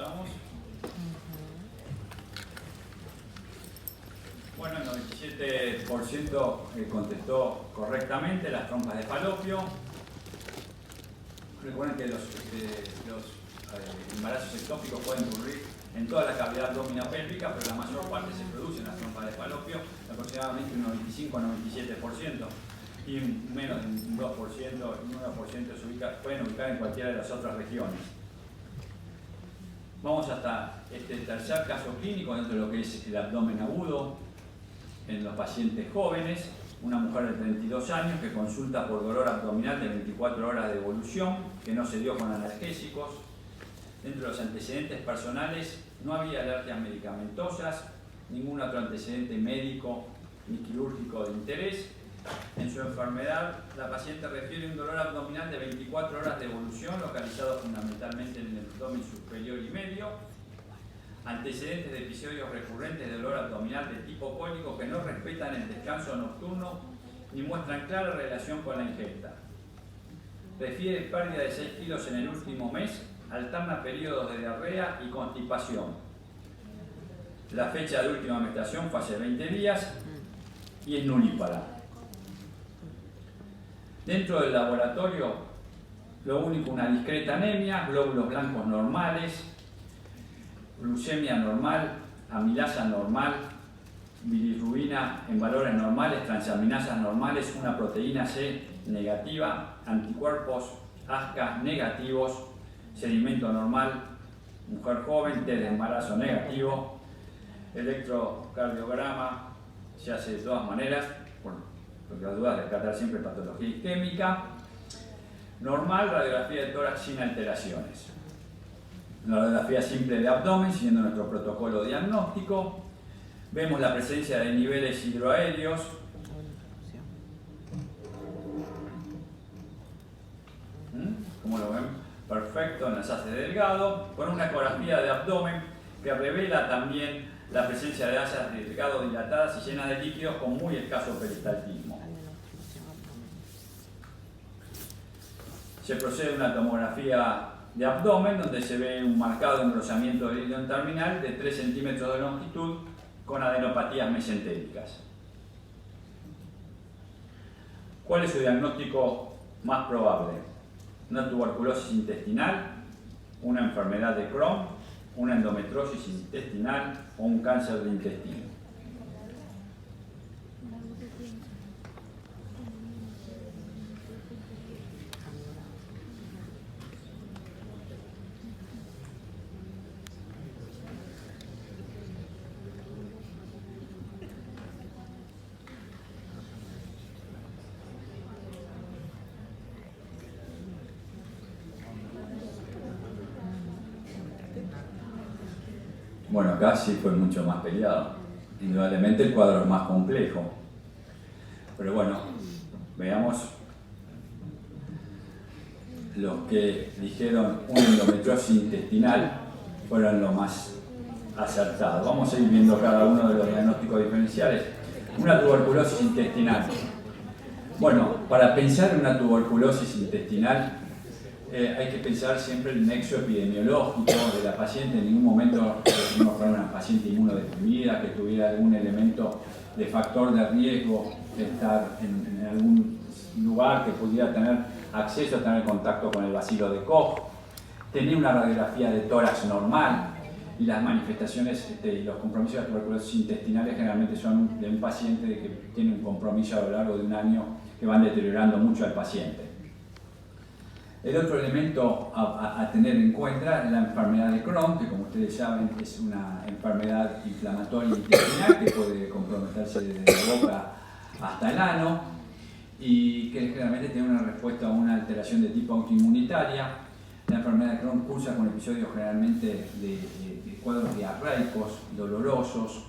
¿Estamos? Bueno, el 97% contestó correctamente las trompas de falopio. Recuerden que los embarazos ectópicos pueden ocurrir en toda la cavidad abdominopélvica, pero la mayor parte se produce en las trompas de falopio, aproximadamente un 95-97%, y menos de un 2%, un 1% pueden ubicar en cualquiera de las otras regiones. Vamos hasta este tercer caso clínico dentro de lo que es el abdomen agudo en los pacientes jóvenes. Una mujer de 32 años que consulta por dolor abdominal de 24 horas de evolución, que no se dio con analgésicos. Dentro de los antecedentes personales no había alergias medicamentosas, ningún otro antecedente médico ni quirúrgico de interés. En su enfermedad, la paciente refiere un dolor abdominal de 24 horas de evolución, localizado fundamentalmente en el abdomen superior y medio. Antecedentes de episodios recurrentes de dolor abdominal de tipo cólico que no respetan el descanso nocturno ni muestran clara relación con la ingesta. Refiere pérdida de 6 kilos en el último mes, alterna periodos de diarrea y constipación. La fecha de última menstruación fue hace 20 días y es nulípara. Dentro del laboratorio, lo único, una discreta anemia, glóbulos blancos normales, glucemia normal, amilasa normal, bilirrubina en valores normales, transaminasas normales, una proteína C negativa, anticuerpos ASCA negativos, sedimento normal, mujer joven, test de embarazo negativo, electrocardiograma se hace de todas maneras, porque las dudas descartar siempre patología isquémica, normal, radiografía de tórax sin alteraciones. La radiografía simple de abdomen, siguiendo nuestro protocolo diagnóstico. Vemos la presencia de niveles hidroaéreos. ¿Cómo lo ven? Perfecto, en las haces delgado, con una ecografía de abdomen que revela también la presencia de asas delgado dilatadas y llenas de líquidos con muy escaso peristaltismo. Se procede a una tomografía de abdomen donde se ve un marcado engrosamiento del ilion terminal de 3 centímetros de longitud con adenopatías mesentéricas. ¿Cuál es su diagnóstico más probable? Una tuberculosis intestinal, una enfermedad de Crohn, una endometriosis intestinal o un cáncer de intestino. Bueno, acá sí fue mucho más peleado. Indudablemente el cuadro es más complejo. Pero bueno, veamos los que dijeron una endometriosis intestinal fueron los más acertados. Vamos a ir viendo cada uno de los diagnósticos diferenciales. Una tuberculosis intestinal. Bueno, para pensar en una tuberculosis intestinal hay que pensar siempre el nexo epidemiológico de la paciente. En ningún momento decidimos poner una paciente inmunodeprimida que tuviera algún elemento de factor de riesgo de estar en algún lugar que pudiera tener acceso a tener contacto con el bacilo de Koch, tenía una radiografía de tórax normal y las manifestaciones y los compromisos de tuberculosis intestinales generalmente son de un paciente que tiene un compromiso a lo largo de un año que van deteriorando mucho al paciente. El otro elemento a tener en cuenta es la enfermedad de Crohn, que como ustedes saben es una enfermedad inflamatoria intestinal que puede comprometerse desde la boca hasta el ano y que generalmente tiene una respuesta a una alteración de tipo autoinmunitaria. La enfermedad de Crohn cursa con episodios generalmente de cuadros diarreicos, dolorosos,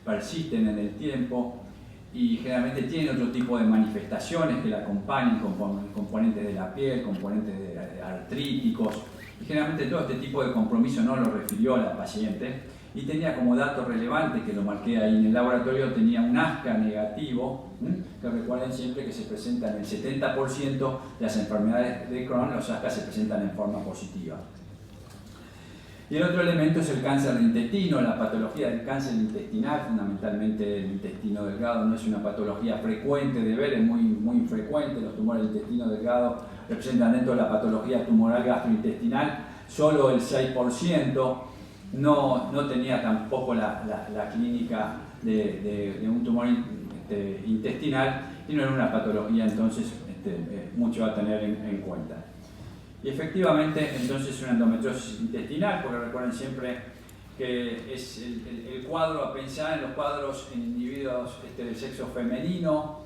persisten en el tiempo y generalmente tienen otro tipo de manifestaciones que la acompañan, componentes de la piel, componentes artríticos, y generalmente todo este tipo de compromiso no lo refirió a la paciente y tenía como dato relevante, que lo marqué ahí en el laboratorio, tenía un ASCA negativo, que recuerden siempre que se presentan en el 70% de las enfermedades de Crohn, los ASCA se presentan en forma positiva. Y el otro elemento es el cáncer de intestino, la patología del cáncer intestinal, fundamentalmente el intestino delgado no es una patología frecuente de ver, es muy infrecuente. Los tumores del intestino delgado representan dentro de la patología tumoral gastrointestinal solo el 6%, no tenía tampoco la clínica de un tumor intestinal y no era una patología entonces mucho a tener en cuenta. Y efectivamente, entonces, una endometriosis intestinal, porque recuerden siempre que es el cuadro, a pensar en los cuadros en individuos del sexo femenino,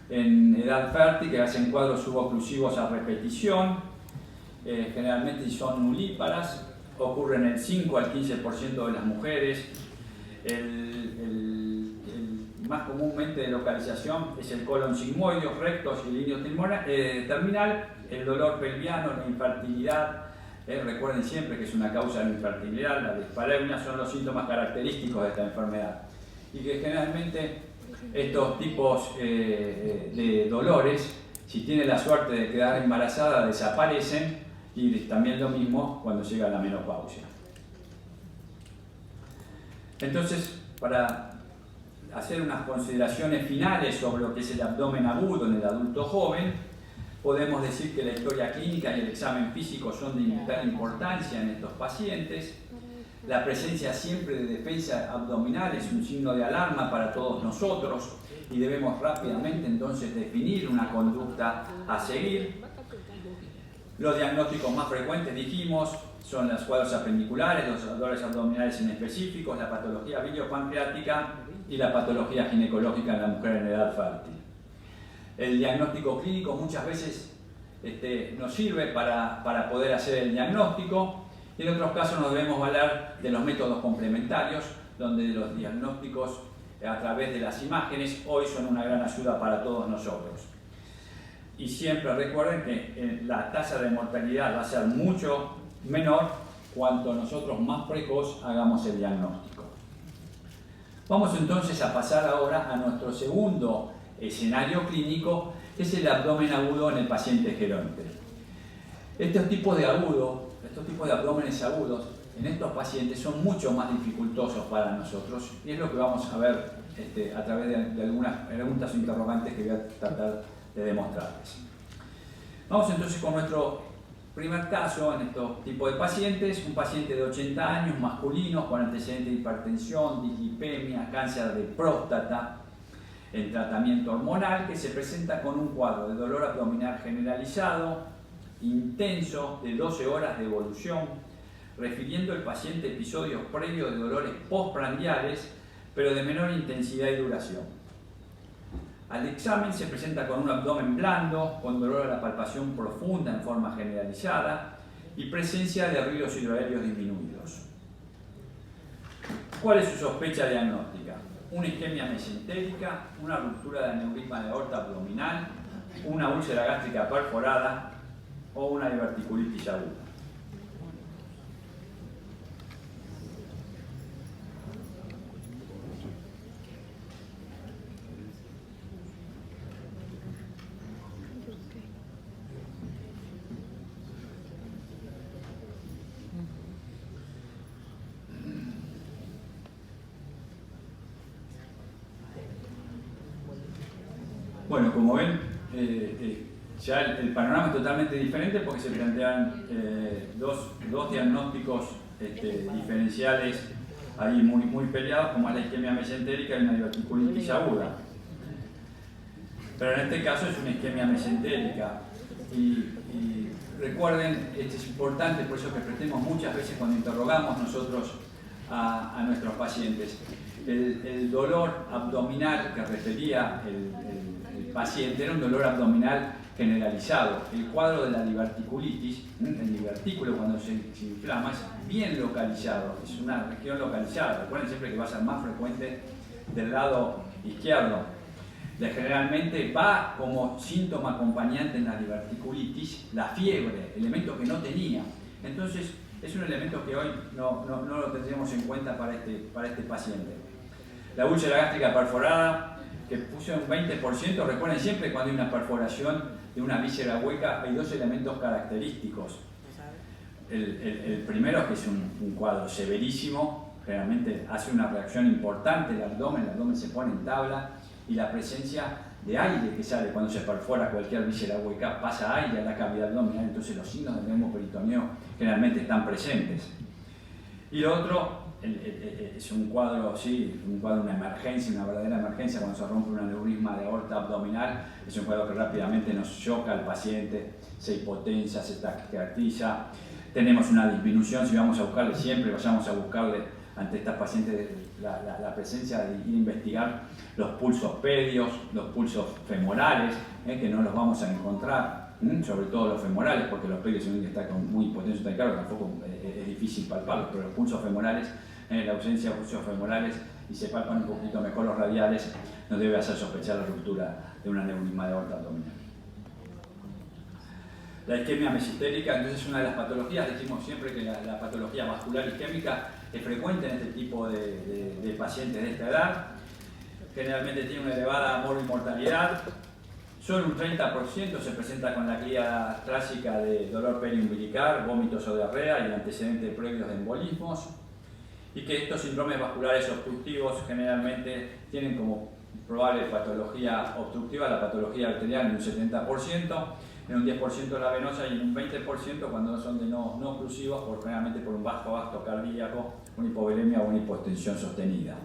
en edad fértil, que hacen cuadros suboclusivos a repetición, generalmente son nulíparas, ocurren el 5 al 15% de las mujeres. El más comúnmente de localización es el colon sigmoideo, rectos y líneo terminal, el dolor pelviano, la infertilidad. Recuerden siempre que es una causa de la infertilidad, la dispareunia son los síntomas característicos de esta enfermedad. Y que generalmente estos tipos de dolores, si tiene la suerte de quedar embarazada, desaparecen, y también lo mismo cuando llega la menopausia. Entonces, para hacer unas consideraciones finales sobre lo que es el abdomen agudo en el adulto joven, podemos decir que la historia clínica y el examen físico son de vital importancia en estos pacientes. La presencia siempre de defensa abdominal es un signo de alarma para todos nosotros y debemos rápidamente entonces definir una conducta a seguir. Los diagnósticos más frecuentes, dijimos, son los cuadros apendiculares, los dolores abdominales inespecíficos, la patología biliopancreática y la patología ginecológica en la mujer en edad fértil. El diagnóstico clínico muchas veces nos sirve para poder hacer el diagnóstico, y en otros casos nos debemos valer de los métodos complementarios, donde los diagnósticos a través de las imágenes hoy son una gran ayuda para todos nosotros. Y siempre recuerden que la tasa de mortalidad va a ser mucho menor cuanto nosotros más precoz hagamos el diagnóstico. Vamos entonces a pasar ahora a nuestro segundo escenario clínico, que es el abdomen agudo en el paciente geronte. Estos tipos de abdómenes agudos en estos pacientes son mucho más dificultosos para nosotros, y es lo que vamos a ver a través de algunas preguntas o interrogantes que voy a tratar de demostrarles. Vamos entonces con nuestro primer caso en estos tipos de pacientes, un paciente de 80 años, masculino, con antecedentes de hipertensión, dislipemia, cáncer de próstata, en tratamiento hormonal, que se presenta con un cuadro de dolor abdominal generalizado, intenso, de 12 horas de evolución, refiriendo el paciente episodios previos de dolores postprandiales, pero de menor intensidad y duración. Al examen se presenta con un abdomen blando, con dolor a la palpación profunda en forma generalizada y presencia de ruidos hidroaéreos disminuidos. ¿Cuál es su sospecha diagnóstica? Una isquemia mesentérica, una ruptura de aneurisma de aorta abdominal, una úlcera gástrica perforada o una diverticulitis aguda. Bueno, como ven, ya el panorama es totalmente diferente porque se plantean dos diagnósticos diferenciales ahí muy peleados, como es la isquemia mesentérica y una diverticulitis aguda. Pero en este caso es una isquemia mesentérica. Y recuerden, esto es importante, por eso que prestemos muchas veces cuando interrogamos nosotros a nuestros pacientes. El dolor abdominal que refería el paciente era un dolor abdominal generalizado. El cuadro de la diverticulitis, el divertículo cuando se inflama, es bien localizado, es una región localizada. Recuerden siempre que va a ser más frecuente del lado izquierdo. Generalmente va como síntoma acompañante en la diverticulitis la fiebre, elemento que no tenía. Entonces es un elemento que hoy no lo tendríamos en cuenta para este paciente. La úlcera gástrica perforada, que puso un 20%, recuerden siempre cuando hay una perforación de una víscera hueca hay dos elementos característicos. El primero es que es un cuadro severísimo, generalmente hace una reacción importante el abdomen se pone en tabla y la presencia de aire que sale cuando se perfora cualquier víscera hueca, pasa aire a la cavidad abdominal, entonces los signos del neumo peritoneo generalmente están presentes. Y lo otro es un cuadro, sí, una emergencia, una verdadera emergencia cuando se rompe un aneurisma de aorta abdominal, es un cuadro que rápidamente nos choca al paciente, se hipotensa, se taquicardiza, tenemos una disminución, si vamos a buscarle siempre, vayamos a buscarle ante estas pacientes la presencia de ir a investigar los pulsos pedios, los pulsos femorales, que no los vamos a encontrar, sobre todo los femorales, porque los pedios en un día está con muy hipotenso taquicardio, tampoco es difícil palparlos, pero los pulsos femorales, la ausencia de pulsos femorales y se palpan un poquito mejor los radiales, nos debe hacer sospechar la ruptura de un aneurisma de aorta abdominal. La isquemia mesentérica, entonces es una de las patologías, decimos siempre que la patología vascular isquémica es frecuente en este tipo de pacientes de esta edad, generalmente tiene una elevada morbimortalidad, solo un 30% se presenta con la guía clásica de dolor periumbilical, vómitos o diarrea y antecedentes previos de embolismos, y que estos síndromes vasculares obstructivos generalmente tienen como probable patología obstructiva la patología arterial en un 70%, en un 10% la venosa y en un 20% cuando son de no oclusivos, generalmente por un bajo gasto cardíaco, una hipovolemia o una hipotensión sostenida.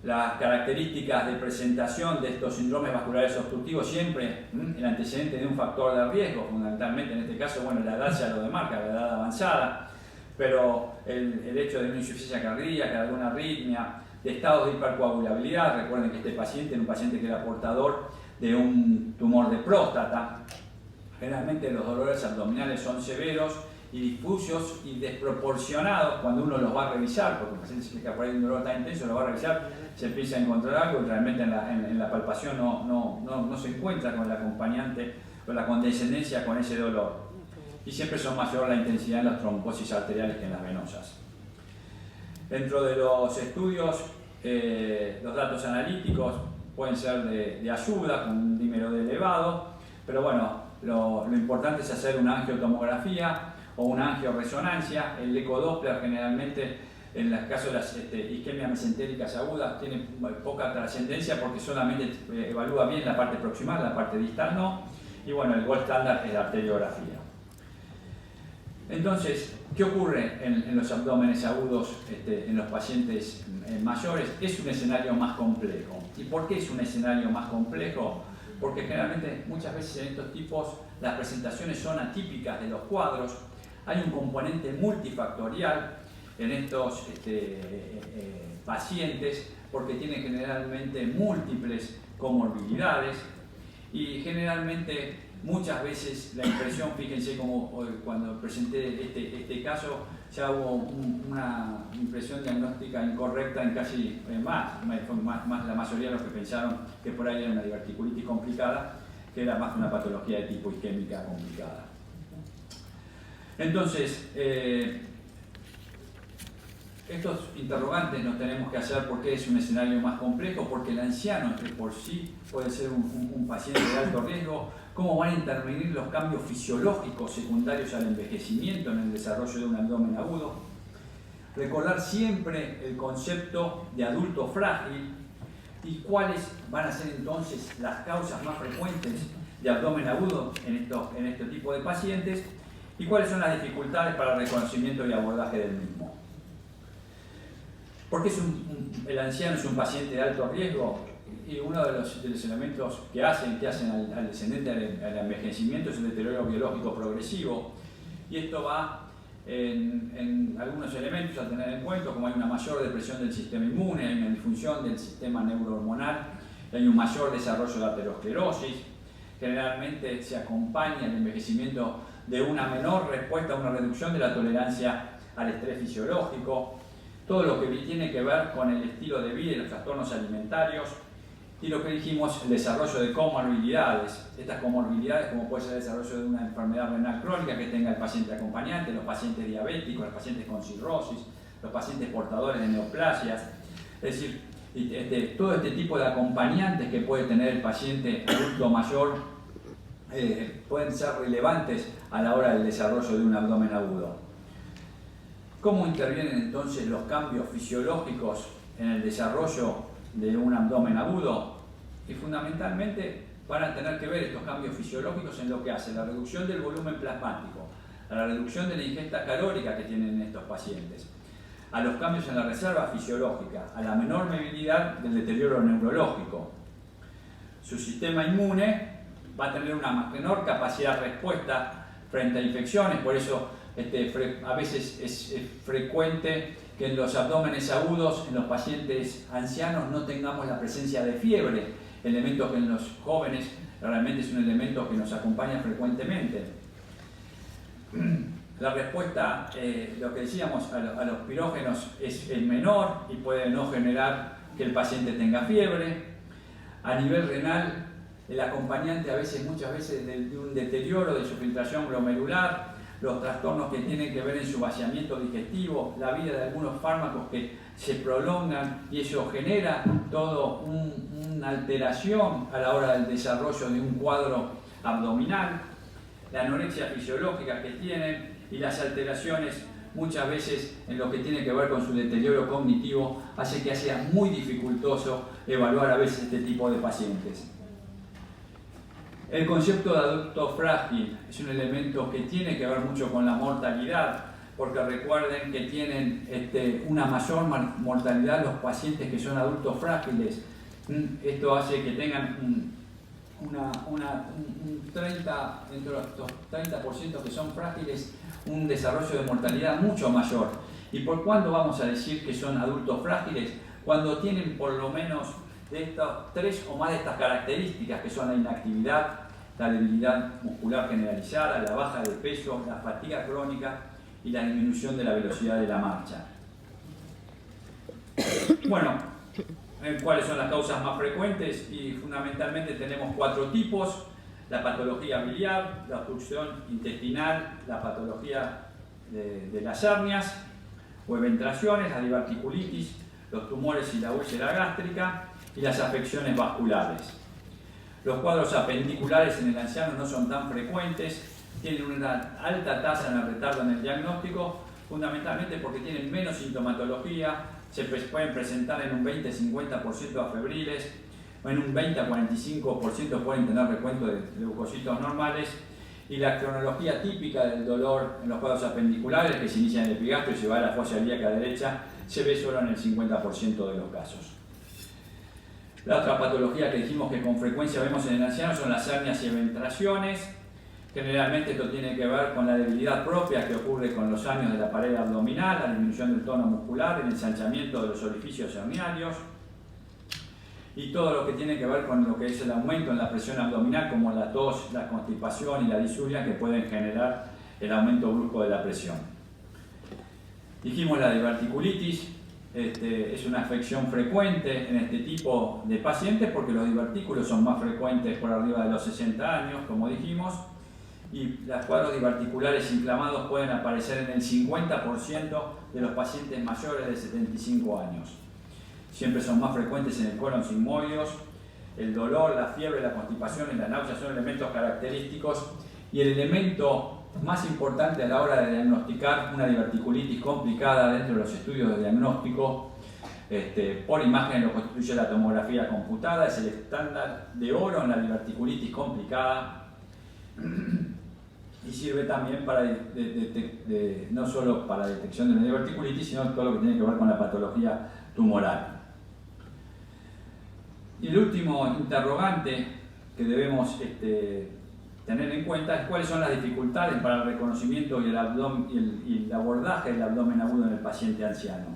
Las características de presentación de estos síndromes vasculares obstructivos siempre el antecedente de un factor de riesgo, fundamentalmente en este caso, bueno, la edad ya lo demarca, la edad avanzada, pero el hecho de una insuficiencia cardíaca, de alguna arritmia, de estados de hipercoagulabilidad. Recuerden que este paciente era un paciente que era portador de un tumor de próstata. Generalmente los dolores abdominales son severos y difusos y desproporcionados cuando uno los va a revisar, porque el paciente se explica por ahí un dolor tan intenso, lo va a revisar, se empieza a encontrar algo y realmente en la palpación no se encuentra con el acompañante, con la condescendencia con ese dolor. Y siempre son mayor la intensidad en las trombosis arteriales que en las venosas. Dentro de los estudios, los datos analíticos pueden ser de ayuda, con un dímero de elevado, pero bueno, lo importante es hacer una angiotomografía o una angioresonancia. El ecodoppler generalmente, en el caso de las isquemias mesentéricas agudas, tiene poca trascendencia porque solamente evalúa bien la parte proximal, la parte distal no, y bueno, el gold estándar es la arteriografía. Entonces, ¿qué ocurre en los abdómenes agudos en los pacientes mayores? Es un escenario más complejo. ¿Y por qué es un escenario más complejo? Porque generalmente, muchas veces en estos tipos, las presentaciones son atípicas de los cuadros. Hay un componente multifactorial en estos pacientes porque tienen generalmente múltiples comorbilidades y generalmente muchas veces la impresión, fíjense como cuando presenté este caso, ya hubo una impresión diagnóstica incorrecta en casi más la mayoría de los que pensaron que por ahí era una diverticulitis complicada, que era más una patología de tipo isquémica complicada. Entonces, estos interrogantes nos tenemos que hacer porque es un escenario más complejo, porque el anciano de por sí puede ser un paciente de alto riesgo, cómo van a intervenir los cambios fisiológicos secundarios al envejecimiento en el desarrollo de un abdomen agudo. Recordar siempre el concepto de adulto frágil y cuáles van a ser entonces las causas más frecuentes de abdomen agudo en este tipo de pacientes y cuáles son las dificultades para el reconocimiento y abordaje del mismo. ¿Por qué el anciano es un paciente de alto riesgo? Y uno de los elementos que hacen al descendente al envejecimiento es el deterioro biológico progresivo. Y esto va en algunos elementos a tener en cuenta, como hay una mayor depresión del sistema inmune, hay una disfunción del sistema neurohormonal, hay un mayor desarrollo de aterosclerosis. Generalmente se acompaña el envejecimiento de una menor respuesta, una reducción de la tolerancia al estrés fisiológico. Todo lo que tiene que ver con el estilo de vida y los trastornos alimentarios. Y lo que dijimos, el desarrollo de comorbilidades. Estas comorbilidades, como puede ser el desarrollo de una enfermedad renal crónica que tenga el paciente acompañante, los pacientes diabéticos, los pacientes con cirrosis, los pacientes portadores de neoplasias. Es decir, todo este tipo de acompañantes que puede tener el paciente adulto mayor pueden ser relevantes a la hora del desarrollo de un abdomen agudo. ¿Cómo intervienen entonces los cambios fisiológicos en el desarrollo de un abdomen agudo? Y fundamentalmente van a tener que ver estos cambios fisiológicos en lo que hace la reducción del volumen plasmático, a la reducción de la ingesta calórica que tienen estos pacientes, a los cambios en la reserva fisiológica, a la menor movilidad del deterioro neurológico. Su sistema inmune va a tener una menor capacidad de respuesta frente a infecciones, por eso a veces es frecuente que en los abdómenes agudos, en los pacientes ancianos, no tengamos la presencia de fiebre, elemento que en los jóvenes realmente es un elemento que nos acompaña frecuentemente. La respuesta, lo que decíamos, a los pirógenos es menor y puede no generar que el paciente tenga fiebre. A nivel renal, el acompañante muchas veces de un deterioro de su filtración glomerular, los trastornos que tienen que ver en su vaciamiento digestivo, la vida de algunos fármacos que se prolongan y eso genera toda una alteración a la hora del desarrollo de un cuadro abdominal, la anorexia fisiológica que tienen y las alteraciones muchas veces en lo que tiene que ver con su deterioro cognitivo hace que sea muy dificultoso evaluar a veces este tipo de pacientes. El concepto de adulto frágil es un elemento que tiene que ver mucho con la mortalidad, porque recuerden que tienen una mayor mortalidad los pacientes que son adultos frágiles. Esto hace que tengan un 30, dentro de estos 30% que son frágiles, un desarrollo de mortalidad mucho mayor. ¿Y por cuándo vamos a decir que son adultos frágiles? Cuando tienen por lo menos de estas 3 o más de estas características, que son la inactividad, la debilidad muscular generalizada, la baja de peso, la fatiga crónica y la disminución de la velocidad de la marcha. Bueno, ¿cuáles son las causas más frecuentes? Y fundamentalmente tenemos 4 tipos: la patología biliar, la obstrucción intestinal, la patología de las hernias o eventraciones, la diverticulitis, los tumores y la úlcera gástrica y las afecciones vasculares. Los cuadros apendiculares en el anciano no son tan frecuentes, tienen una alta tasa en el retardo en el diagnóstico, fundamentalmente porque tienen menos sintomatología, se pueden presentar en un 20-50% afebriles, o en un 20-45% pueden tener recuento de leucocitos normales, y la cronología típica del dolor en los cuadros apendiculares, que se inicia en el epigastrio y se va a la fosa ilíaca derecha, se ve solo en el 50% de los casos. La otra patología que dijimos que con frecuencia vemos en el anciano son las hernias y eventraciones. Generalmente esto tiene que ver con la debilidad propia que ocurre con los años de la pared abdominal, la disminución del tono muscular, el ensanchamiento de los orificios herniarios y todo lo que tiene que ver con lo que es el aumento en la presión abdominal, como la tos, la constipación y la disuria, que pueden generar el aumento brusco de la presión. Dijimos la diverticulitis. Es una afección frecuente en este tipo de pacientes porque los divertículos son más frecuentes por arriba de los 60 años, como dijimos, y los cuadros diverticulares inflamados pueden aparecer en el 50% de los pacientes mayores de 75 años. Siempre son más frecuentes en el colon sigmoideus. El dolor, la fiebre, la constipación y la náusea son elementos característicos, y el elemento más importante a la hora de diagnosticar una diverticulitis complicada dentro de los estudios de diagnóstico por imagen lo constituye la tomografía computada, es el estándar de oro en la diverticulitis complicada y sirve también para no solo para la detección de una diverticulitis, sino todo lo que tiene que ver con la patología tumoral. Y el último interrogante que debemos tener en cuenta es cuáles son las dificultades para el reconocimiento y el abordaje del abdomen agudo en el paciente anciano.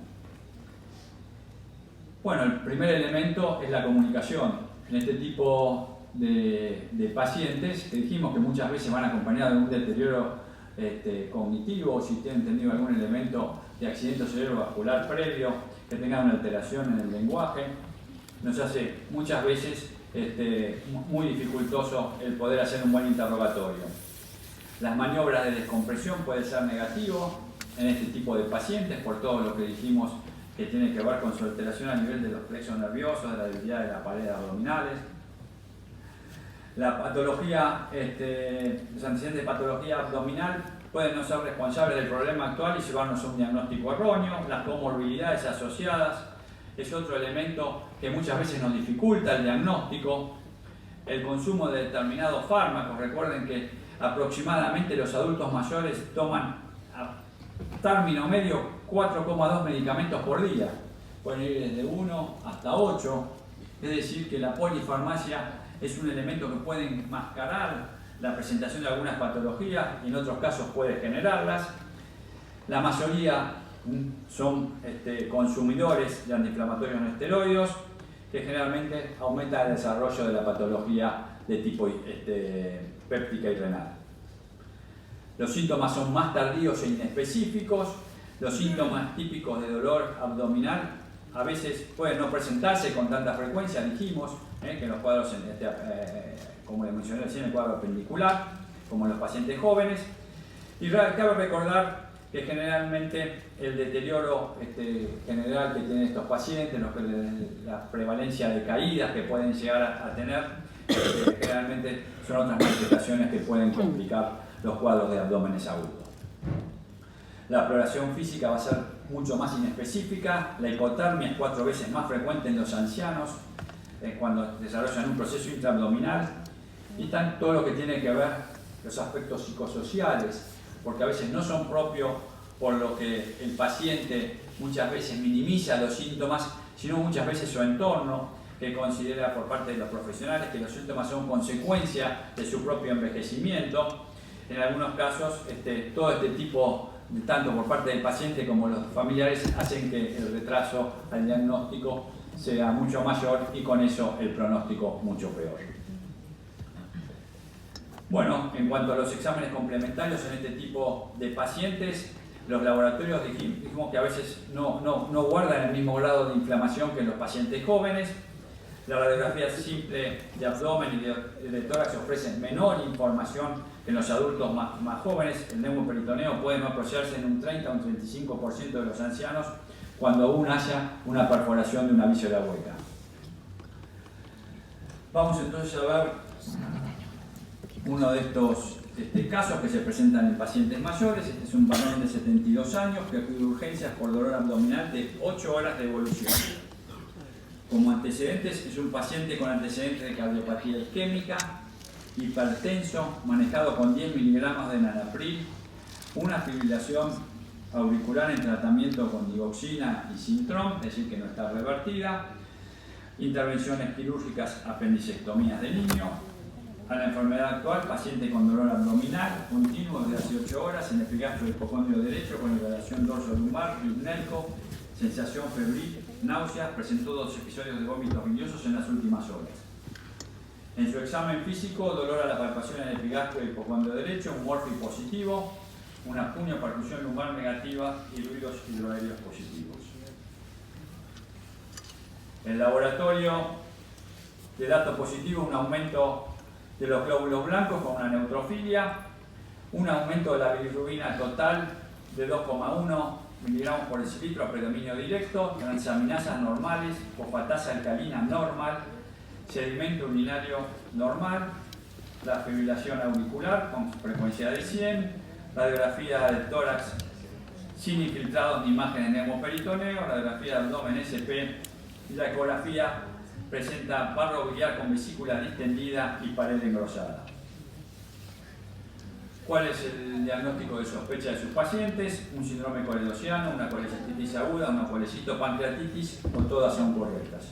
Bueno, el primer elemento es la comunicación. En este tipo de pacientes, que dijimos que muchas veces van acompañados de un deterioro cognitivo, o si tienen tenido algún elemento de accidente cerebrovascular previo, que tengan una alteración en el lenguaje, nos hace muchas veces muy dificultoso el poder hacer un buen interrogatorio. Las maniobras de descompresión pueden ser negativo en este tipo de pacientes por todo lo que dijimos que tiene que ver con su alteración a nivel de los plexos nerviosos, de la debilidad de las paredes abdominales. La patología, los antecedentes de patología abdominal pueden no ser responsables del problema actual y llevarnos a un diagnóstico erróneo. Las comorbilidades asociadas es otro elemento que muchas veces nos dificulta el diagnóstico. El consumo de determinados fármacos, recuerden que aproximadamente los adultos mayores toman a término medio 4,2 medicamentos por día. Pueden ir desde 1 hasta 8, es decir que la polifarmacia es un elemento que puede enmascarar la presentación de algunas patologías y en otros casos puede generarlas. La mayoría son consumidores de antiinflamatorios no esteroides que generalmente aumentan el desarrollo de la patología de tipo péptica y renal. Los síntomas son más tardíos e inespecíficos. Los síntomas típicos de dolor abdominal a veces pueden no presentarse con tanta frecuencia, dijimos, que en los cuadros, como les mencioné recién, el cuadro appendicular, como en los pacientes jóvenes. Y cabe recordar que generalmente el deterioro general que tienen estos pacientes, la prevalencia de caídas que pueden llegar a tener, generalmente son otras manifestaciones que pueden complicar los cuadros de abdómenes agudos. La exploración física va a ser mucho más inespecífica. La hipotermia es 4 veces más frecuente en los ancianos cuando desarrollan un proceso intraabdominal. Y están todo lo que tiene que ver los aspectos psicosociales, porque a veces no son propios por lo que el paciente muchas veces minimiza los síntomas, sino muchas veces su entorno, que considera por parte de los profesionales que los síntomas son consecuencia de su propio envejecimiento. En algunos casos, todo este tipo, tanto por parte del paciente como los familiares, hacen que el retraso al diagnóstico sea mucho mayor y con eso el pronóstico mucho peor. Bueno, en cuanto a los exámenes complementarios en este tipo de pacientes, los laboratorios dijimos que a veces no guardan el mismo grado de inflamación que en los pacientes jóvenes. La radiografía simple de abdomen y de tórax ofrece menor información que en los adultos más jóvenes. El neumoperitoneo puede no apreciarse en un 30 o un 35% de los ancianos cuando aún haya una perforación de una víscera hueca. Vamos entonces a ver uno de estos casos que se presentan en pacientes mayores. Este es un varón de 72 años que acude a urgencias por dolor abdominal de 8 horas de evolución. Como antecedentes, es un paciente con antecedentes de cardiopatía isquémica, hipertenso, manejado con 10 miligramos de enalapril, una fibrilación auricular en tratamiento con digoxina y Sintrom, es decir que no está revertida, intervenciones quirúrgicas, apendicectomías de niño. A la enfermedad actual, paciente con dolor abdominal continuo desde hace 8 horas en epigastro del hipocondrio derecho con elevación dorso-lumbar, ritnelco, sensación febril, náuseas, presentó 2 episodios de vómitos biliosos en las últimas horas. En su examen físico, dolor a la palpación en el epigastro del hipocondrio derecho, un morfi positivo, una punio-percusión lumbar negativa y ruidos hidroaéreos positivos. El laboratorio de datos positivos, un aumento de los glóbulos blancos con una neutrofilia, un aumento de la bilirrubina total de 2,1 miligramos por decilitro a predominio directo, transaminasas normales, fosfatasa alcalina normal, sedimento urinario normal, la fibrilación auricular con frecuencia de 100, radiografía del tórax sin infiltrados ni imágenes de neumoperitoneo, radiografía de abdomen SP y la ecografía presenta barro biliar con vesícula distendida y pared engrosada. ¿Cuál es el diagnóstico de sospecha de sus pacientes? Un síndrome coledociano, una colecistitis aguda, una colecitopancreatitis o todas son correctas.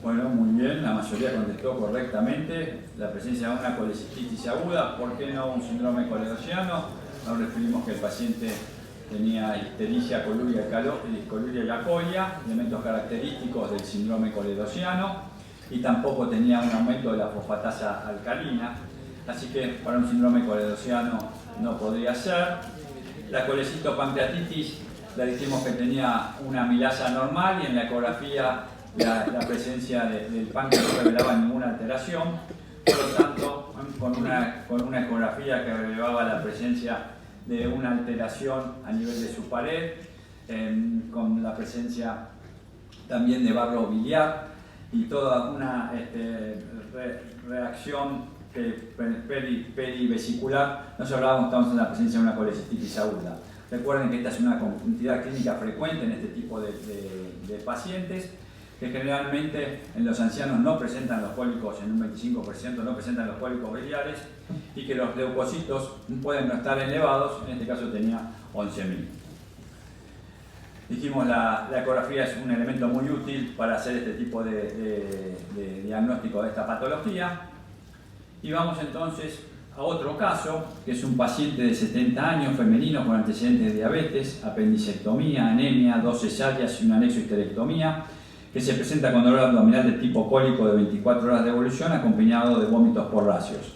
Bueno, muy bien, la mayoría contestó correctamente. La presencia de una colecistitis aguda, ¿por qué no un síndrome coledociano? Nos referimos que el paciente tenía ictericia, coluria y acolia, elementos característicos del síndrome coledociano, y tampoco tenía un aumento de la fosfatasa alcalina. así que para un síndrome coledociano no podría ser. La colecitopancreatitis le dijimos que tenía una amilasa normal y en la ecografía la presencia del páncreas no revelaba ninguna alteración. Por lo tanto, con una ecografía que revelaba la presencia de una alteración a nivel de su pared, con la presencia también de barro biliar y toda una reacción perivesicular, nos hablábamos, estamos en la presencia de una colecistitis aguda. Recuerden que esta es una entidad clínica frecuente en este tipo de pacientes, que generalmente en los ancianos no presentan los cólicos, en un 25% no presentan los cólicos biliares, y que los leucocitos pueden no estar elevados, en este caso tenía 11.000. Dijimos la ecografía es un elemento muy útil para hacer este tipo de diagnóstico de esta patología. Y vamos entonces a otro caso, que es un paciente de 70 años, femenino, con antecedentes de diabetes, apendicectomía, anemia, 2 cesáreas y un anexo histerectomía, que se presenta con dolor abdominal de tipo cólico de 24 horas de evolución, acompañado de vómitos porráceos.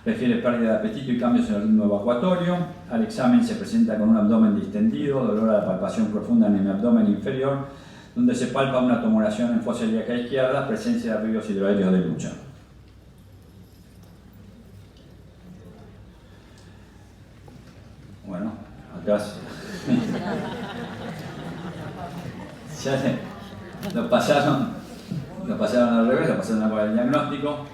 Refiere pérdida de apetito y cambios en el ritmo evacuatorio. Al examen se presenta con un abdomen distendido, dolor a la palpación profunda en el abdomen inferior, donde se palpa una tumoración en fosa ilíaca izquierda, presencia de ríos hidroaéreos de lucha. Bueno, acá lo pasaron al revés, lo pasaron por el diagnóstico.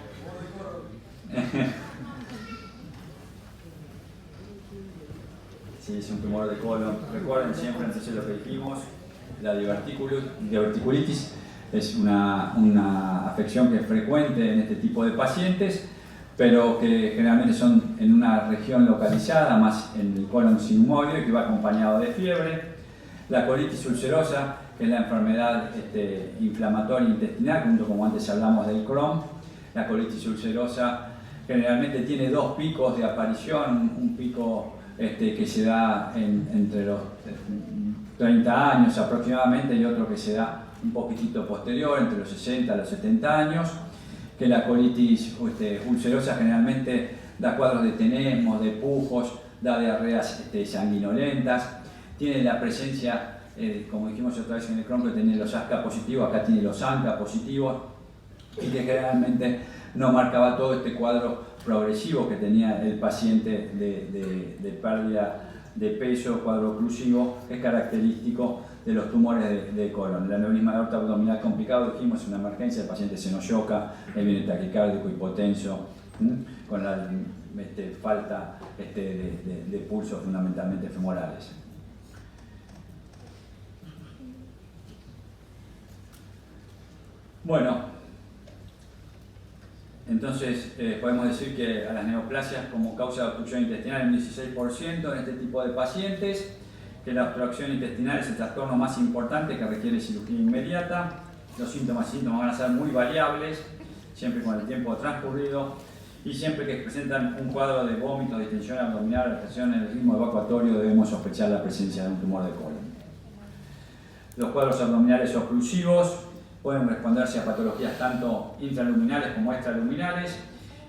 Sí, es un tumor de colon. Recuerden siempre entonces lo que dijimos, la diverticulitis es una afección que es frecuente en este tipo de pacientes, pero que generalmente son en una región localizada, más en el colon sigmoide, que va acompañado de fiebre. La colitis ulcerosa, que es la enfermedad inflamatoria intestinal, junto como antes hablamos del Crohn. La colitis ulcerosa generalmente tiene 2 picos de aparición, un pico que se da entre los 30 años aproximadamente y otro que se da un poquitito posterior, entre los 60 a los 70 años, que la colitis ulcerosa generalmente da cuadros de tenesmos, de pujos, da diarreas sanguinolentas, tiene la presencia, como dijimos otra vez en el Crohn, que tiene los ASCA positivos, acá tiene los ANCA positivos, y que generalmente no marcaba todo este cuadro progresivo que tenía el paciente de pérdida de peso, cuadro oclusivo, que es característico de los tumores de colon. El aneurisma de aorta abdominal complicado, dijimos, una emergencia, el paciente se nos choca, él viene taquicárdico, hipotenso, con la falta de pulsos fundamentalmente femorales. Bueno, entonces podemos decir que a las neoplasias como causa de obstrucción intestinal un 16% en este tipo de pacientes, que la obstrucción intestinal es el trastorno más importante que requiere cirugía inmediata. Los síntomas van a ser muy variables, siempre con el tiempo transcurrido, y siempre que presentan un cuadro de vómito, distensión abdominal, alteración en el ritmo evacuatorio, debemos sospechar la presencia de un tumor de colon. Los cuadros abdominales oclusivos pueden responderse a patologías tanto intraluminales como extraluminales,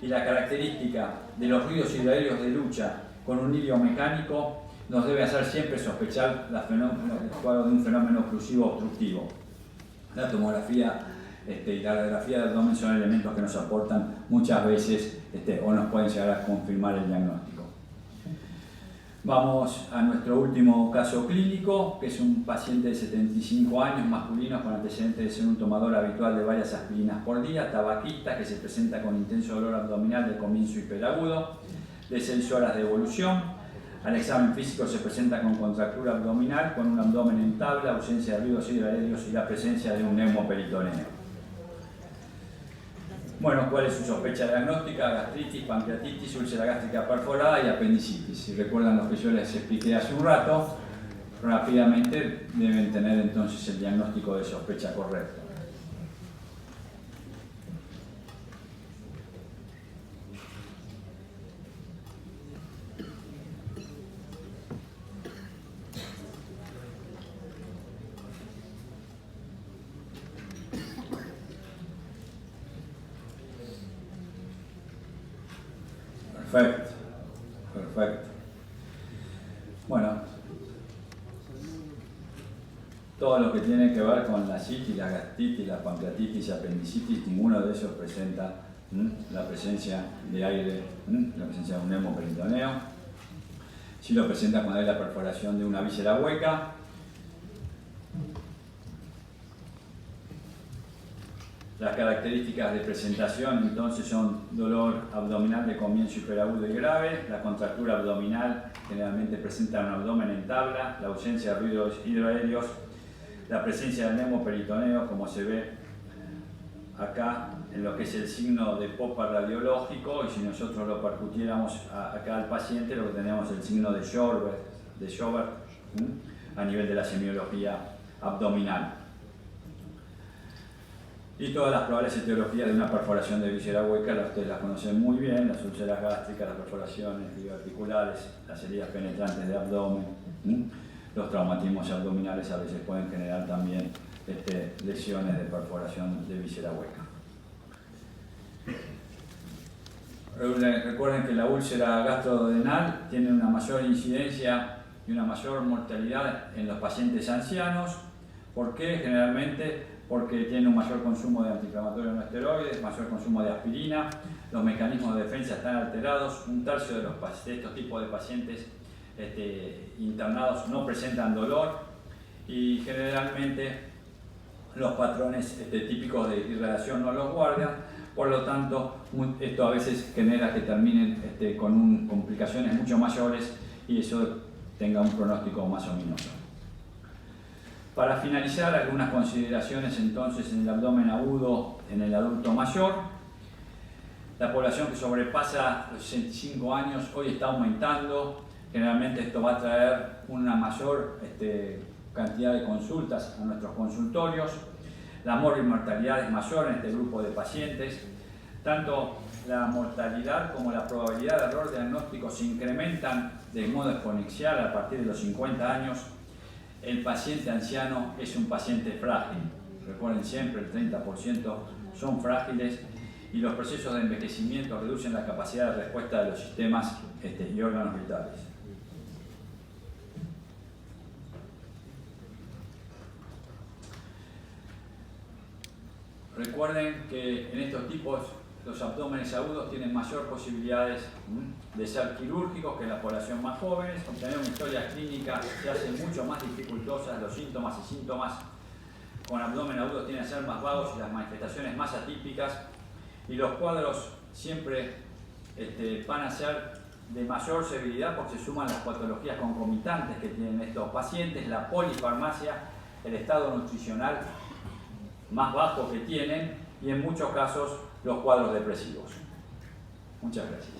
y la característica de los ruidos hidroaéreos de lucha con un hilio mecánico nos debe hacer siempre sospechar el cuadro de un fenómeno oclusivo obstructivo. La tomografía y la radiografía del abdomen son elementos que nos aportan muchas veces o nos pueden llegar a confirmar el diagnóstico. Vamos a nuestro último caso clínico, que es un paciente de 75 años, masculino, con antecedentes de ser un tomador habitual de varias aspirinas por día, tabaquista, que se presenta con intenso dolor abdominal de comienzo hiperagudo, de 6 horas de evolución. Al examen físico se presenta con contractura abdominal, con un abdomen en tabla, ausencia de ruidos hidroaéreos y la presencia de un neumoperitoneo. Bueno, ¿cuál es su sospecha diagnóstica? Gastritis, pancreatitis, úlcera gástrica perforada y apendicitis. Si recuerdan lo que yo les expliqué hace un rato, rápidamente deben tener entonces el diagnóstico de sospecha correcto. Perfecto, perfecto. Bueno, todo lo que tiene que ver con la citis, la gastritis, la pancreatitis y apendicitis, ninguno de ellos presenta la presencia de aire, la presencia de un hemoperitoneo. Sí lo presenta cuando hay la perforación de una víscera hueca. Las características de presentación entonces son dolor abdominal de comienzo hiperagudo y grave, la contractura abdominal generalmente presenta un abdomen en tabla, la ausencia de ruidos hidroaéreos, la presencia del hemoperitoneo como se ve acá en lo que es el signo de Popper radiológico, y si nosotros lo percutiéramos acá al paciente lo que tenemos es el signo de Schobert a nivel de la semiología abdominal. Y todas las probables etiologías de una perforación de víscera hueca, ustedes las conocen muy bien, las úlceras gástricas, las perforaciones diverticulares, las heridas penetrantes de abdomen, los traumatismos abdominales a veces pueden generar también lesiones de perforación de víscera hueca. Recuerden que la úlcera gastroduodenal tiene una mayor incidencia y una mayor mortalidad en los pacientes ancianos. ¿Por qué? Generalmente porque tiene un mayor consumo de antiinflamatorios no esteroides, mayor consumo de aspirina, los mecanismos de defensa están alterados, un tercio de estos tipos de pacientes internados no presentan dolor y generalmente los patrones típicos de irradiación no los guardan, por lo tanto esto a veces genera que terminen con complicaciones mucho mayores y eso tenga un pronóstico más ominoso. Para finalizar, algunas consideraciones entonces en el abdomen agudo en el adulto mayor. La población que sobrepasa los 65 años hoy está aumentando. Generalmente esto va a traer una mayor cantidad de consultas a nuestros consultorios. La mortalidad es mayor en este grupo de pacientes. Tanto la mortalidad como la probabilidad de error diagnóstico se incrementan de modo exponencial a partir de los 50 años. El paciente anciano es un paciente frágil. Recuerden siempre, el 30% son frágiles y los procesos de envejecimiento reducen la capacidad de respuesta de los sistemas y órganos vitales. Recuerden que en estos tipos los abdómenes agudos tienen mayor posibilidades de ser quirúrgicos que en la población más jóvenes. Obtener una historia clínica se hace mucho más dificultosa, los síntomas y síntomas con abdomen agudo tienden a ser más vagos y las manifestaciones más atípicas, y los cuadros siempre van a ser de mayor severidad porque se suman las patologías concomitantes que tienen estos pacientes, la polifarmacia, el estado nutricional más bajo que tienen y en muchos casos los cuadros depresivos. Muchas gracias.